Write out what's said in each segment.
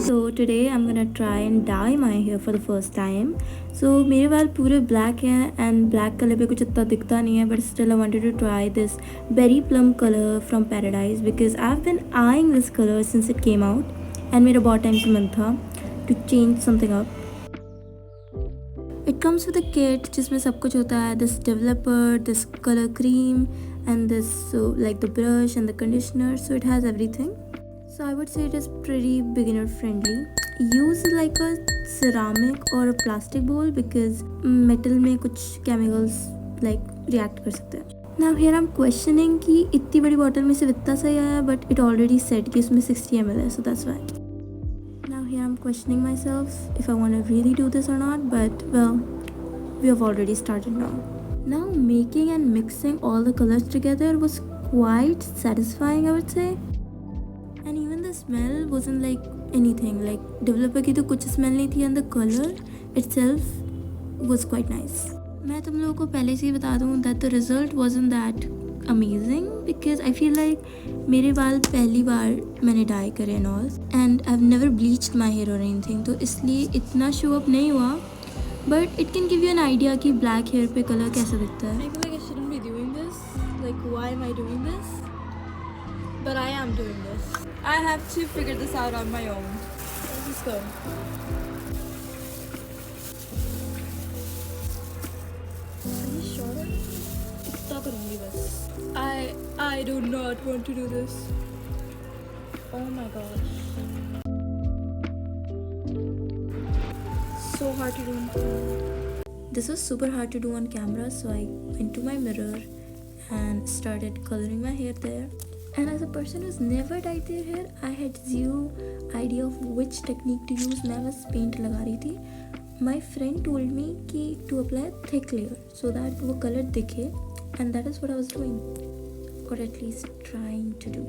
So today I'm gonna try and dye my hair for the first time. So मेरे बाल पूरे black हैं and black color पे कुछ इतना दिखता नहीं है, but still I wanted to try this berry plum color from Paradise because I've been eyeing this color since it came out and मेरा बहुत टाइम से मन था to change something up. It comes with a kit जिसमें सब कुछ होता है, this developer, this color cream and this like the brush and the conditioner, so it has everything. So I would say it is pretty beginner friendly. Use like a ceramic or a plastic bowl because metal में कुछ chemicals like react कर सकते हैं. Now here I'm questioning कि इतनी बड़ी bottle में सिर्फ इतना सही आया, but it already said कि उसमें 60 ml है, so that's why. Now here I'm questioning myself if I want to really do this or not, but well, we have already started now. Now making and mixing all the colors together was quite satisfying, I would say. And even the smell wasn't like anything, like developer की तो कुछ smell नहीं थी and the color itself was quite nice. मैं तुम लोगों को पहले से ही बता दूँ that the result wasn't that amazing because I feel like मेरे बाल पहली बार मैंने dye करे and all and I've never bleached my hair or anything, तो इसलिए इतना show up नहीं हुआ, but it can give you an idea कि black hair पे color कैसा दिखता है. I feel like I shouldn't be doing this, like why am I doing this? But I am doing this. I have to figure this out on my own. Let's just go. Are you sure? इतना करूँगी बस. I do not want to do this. Oh my gosh. So hard to do. This was super hard to do on camera, so I went to my mirror and started coloring my hair there. And as a person who's never dyed their hair, I had zero idea of which technique to use. मैं बस paint लगा रही थी. My friend told me कि to apply a thick layer so that वो color दिखे, and that is what I was doing, or at least trying to do.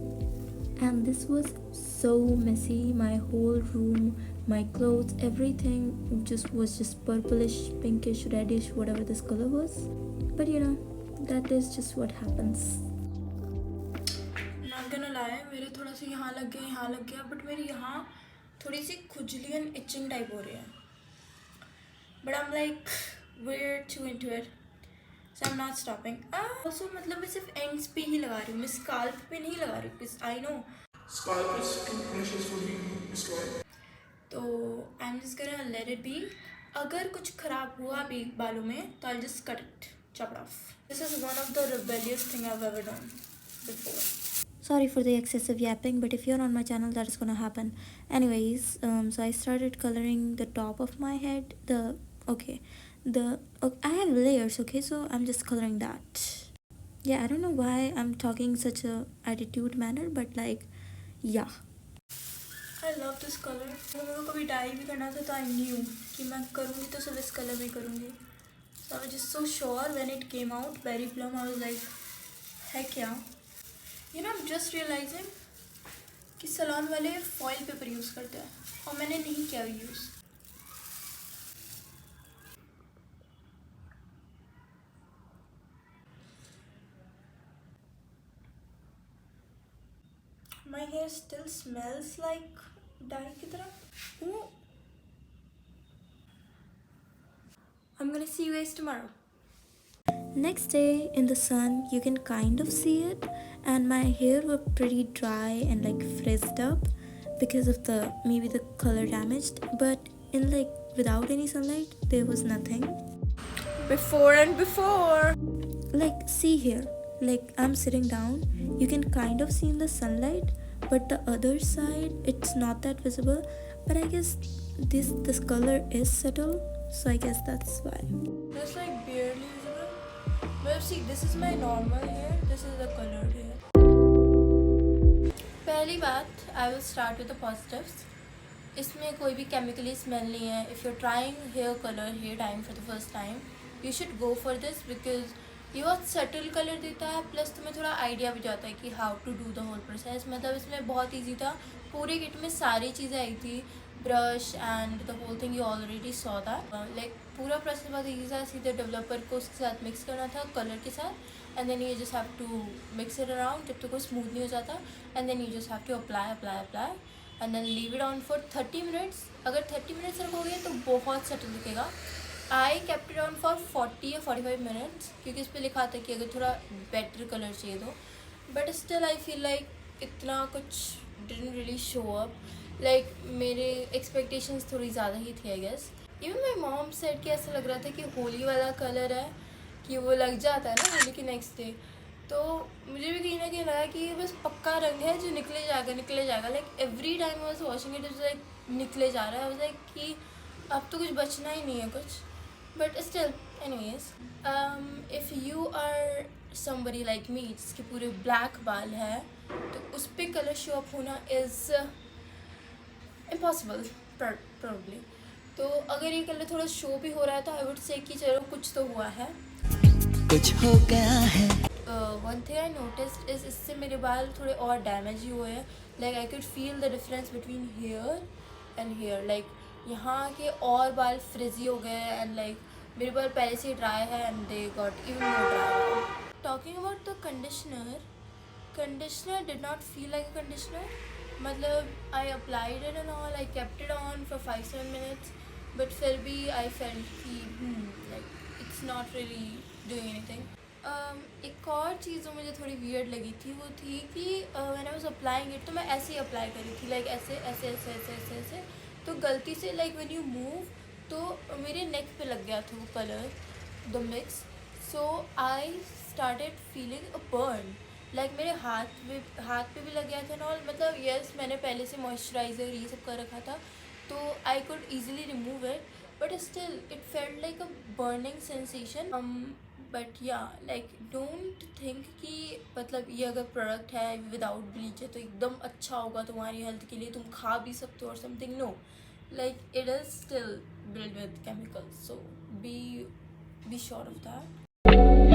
And this was so messy. My whole room, my clothes, everything was just purplish, pinkish, reddish, whatever this color was. But you know, that is just what happens. मेरे थोड़ा सा यहाँ लग गया but मेरे यहाँ थोड़ी सी खुजली एंड इचिंग टाइप हो रही है, but I am like where too into it, so I am not stopping. Also मतलब मैं सिर्फ एंड्स पे ही लगा रही हूँ, मैं स्काल्प पे नहीं लगा रही हूँ because I know scalp is too precious for me, तो I am just gonna let it be. अगर कुछ खराब हुआ भी बालों में तो I just cut it, chop it off. This is one of the rebellious thing I have ever done before. Sorry for the excessive yapping, but if you're on my channel, that is gonna happen. Anyways, so I started coloring the top of my head. I have layers, okay? So I'm just coloring that. Yeah, I don't know why I'm talking such a attitude manner, but like, yeah. I love this color. अगर मेरे को कभी dye भी करना था तो I knew कि मैं करूँगी तो सिर्फ इस color में करूँगी. So I was just so sure when it came out, berry plum. I was like, heck yeah. You know, I'm just realizing कि सलोन वाले फॉइल पेपर यूज़ करते हैं और मैंने नहीं किया use. My hair still smells like dye की तरह. I'm gonna see you guys tomorrow. Next day in the sun, you can kind of see it, and my hair were pretty dry and like frizzed up because of maybe the color damaged, but in like without any sunlight there was nothing. Before and before, like see here, like I'm sitting down, you can kind of see in the sunlight, but the other side it's not that visible, but I guess this color is subtle, so I guess that's why. Just like barely visible. Well, see, this is my normal hair, this is the colored hair. पहली बात, I will start with the positives. इसमें कोई भी chemically smell नहीं है. If you're trying hair color, hair dyeing for the first time, you should go for this because ये बहुत subtle colour देता है, प्लस तुम्हें थोड़ा आइडिया भी जाता है कि how to do the whole process. मतलब इसमें बहुत इजी था, पूरे किट में सारी चीज़ें आई थी, brush and the whole thing, you already saw that. Like पूरा प्रोसेस बहुत ईजी था, सीधे डेवलपर को उसके साथ मिक्स करना था कलर के साथ, and then you just have to mix it around जब तक वो स्मूथ नहीं हो जाता, and then you just have to apply apply apply and then leave it on for 30 minutes. अगर 30 मिनट्स रखोगे तो बहुत सटल दिखेगा। I kept it on for 40 या 45 मिनट्स, क्योंकि इस पर लिखा था कि अगर थोड़ा बेटर कलर चाहिए तो, but still I feel like इतना कुछ didn't really show up. Like मेरे एक्सपेक्टेशंस थोड़ी ज़्यादा ही थी I guess. Even my mom said कि ऐसा लग रहा था कि होली वाला कलर है, कि वो लग जाता है ना होली के नेक्स्ट डे, तो मुझे भी कहीं ना कहीं लगा कि ये बस पक्का रंग है जो निकले जाएगा निकले जाएगा। Like every time I was washing it is like निकले जा रहा है। आई वाज लाइक कि अब तो कुछ बचना ही नहीं है कुछ। But still anyways, if you are somebody like me जिसके पूरे ब्लैक बाल है, तो उस पर कलर शो अप होना इज़ इम्पॉसिबल probably। तो अगर ये कलर थोड़ा शो भी हो रहा है तो आई वुड से कि चलो कुछ तो हुआ है, कुछ हो गया है। One thing I noticed is इससे मेरे बाल थोड़े और डैमेज ही हुए हैं। Like I could feel the difference between hair and hair. Like यहाँ के और बाल फ्रिजी हो गए एंड लाइक मेरे बाल पहले से ड्राई है and they got even more dry. Talking about the conditioner did not feel like a conditioner. मतलब I applied it and all, I kept it on for 5-7 minutes, but फिर भी I felt कि like it's not really doing anything. एक और चीज़ जो मुझे थोड़ी weird लगी थी वो थी कि when I was applying it, तो मैं ऐसे ही अप्लाई करी थी, लाइक ऐसे ऐसे ऐसे ऐसे ऐसे ऐसे। तो गलती से लाइक व्हेन यू मूव तो मेरे नेक पे लग गया था वो colour, the mix. So I started feeling a burn. Like मेरे हाथ पे भी लग गया था नॉल। मतलब यस, मैंने पहले से मॉइस्चराइज़र ये सब कर रखा था, तो I could easily remove it, but still it felt like a burning sensation. But या लाइक डोंट थिंक कि मतलब ये अगर प्रोडक्ट है विदाउट ब्लीच है तो एकदम अच्छा होगा तुम्हारी हेल्थ के लिए, तुम खा भी सकते हो और something. No, like it is still built with chemicals, so be sure of that.